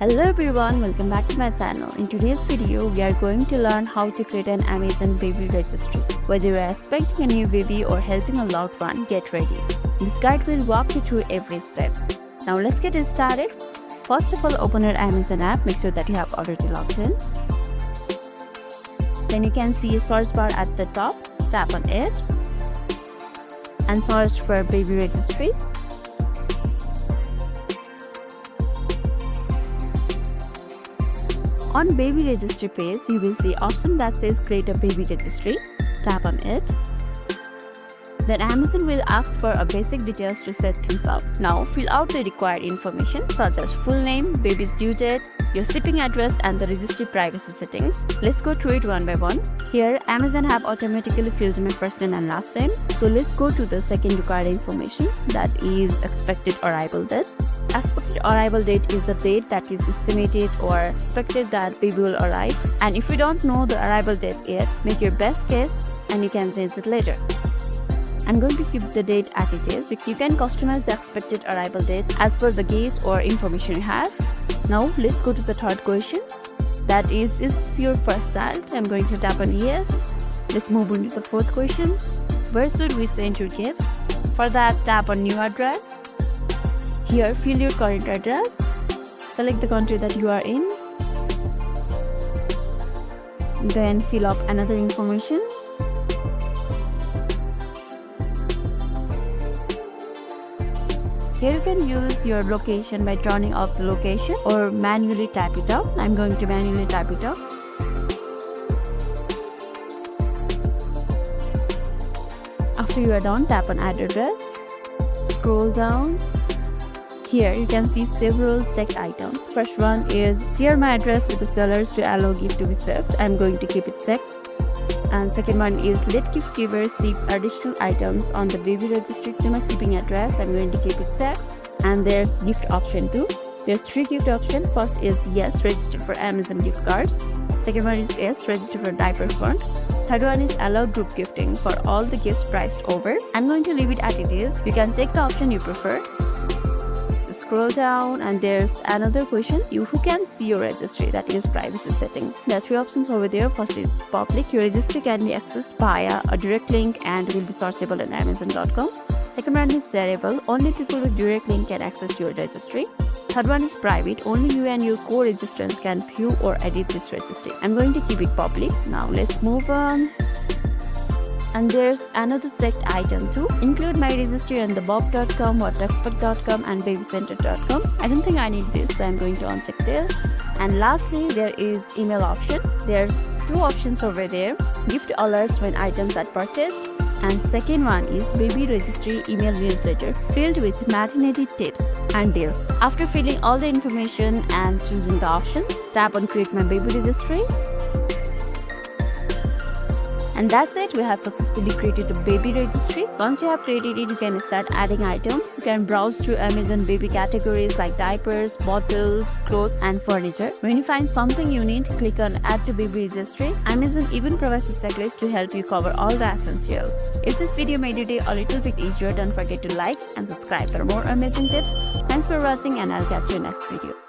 Hello everyone, welcome back to my channel. In today's video, we are going to learn how to create an Amazon baby registry. Whether you are expecting a new baby or helping a loved one, get ready. This guide will walk you through every step. Now let's get started. First of all, open your Amazon app. Make sure that you have already logged in. Then you can see a search bar at the top. Tap on it and search for baby registry. On baby registry page, you will see option that says create a baby registry. Tap on it. Then Amazon will ask for a basic details to set things up. Now fill out the required information such as full name, baby's due date, your shipping address and the registry privacy settings. Let's go through it one by one. Here Amazon have automatically filled my first name and last name. So let's go to the second required information, that is expected arrival date. Expected arrival date is the date that is estimated or expected that baby will arrive. And if you don't know the arrival date yet, make your best guess and you can change it later. I'm going to keep the date as it is. You can customize the expected arrival date as per the guess or information you have. Now let's go to the third question. That is this your first child? I'm going to tap on yes. Let's move on to the fourth question. Where should we send your gifts? For that, tap on new address. Here, fill your current address. Select the country that you are in. Then fill up another information. Here you can use your location by turning off the location or manually type it out. I'm going to manually type it out. After you are done, tap on add address. Scroll down. Here you can see several checked items. First one is share my address with the sellers to allow gift to be shipped. I'm going to keep it checked. And second one is let gift givers ship additional items on the baby registry to my shipping address. I'm going to keep it checked. And there's gift option too. There's three gift options. First is yes, register for Amazon gift cards. Second one is yes, register for diaper fund. Third one is allow group gifting for all the gifts priced over. I'm going to leave it as it is. You can check the option you prefer. Scroll down and there's another question, who can see your registry, that is privacy setting. There are three options over there. First is public. Your registry can be accessed via a direct link and will be searchable on Amazon.com. Second one is shareable. Only people with direct link can access your registry. Third one is private. Only you and your co-registrants can view or edit this registry. I'm going to keep it public. Now let's move on. And there's another checked item too. Include my registry on the bob.com, whatexpert.com and babycenter.com. I don't think I need this, so I'm going to uncheck this. And lastly, there is email option. There's two options over there. Gift alerts when items are purchased. And second one is baby registry email newsletter filled with maternity tips and deals. After filling all the information and choosing the option, tap on create my baby registry. And that's it, we have successfully created a baby registry. Once you have created it, you can start adding items. You can browse through Amazon baby categories like diapers, bottles, clothes and furniture. When you find something you need, click on add to baby registry. Amazon even provides a checklist to help you cover all the essentials. If this video made your day a little bit easier, don't forget to like and subscribe for more amazing tips. Thanks for watching and I'll catch you next video.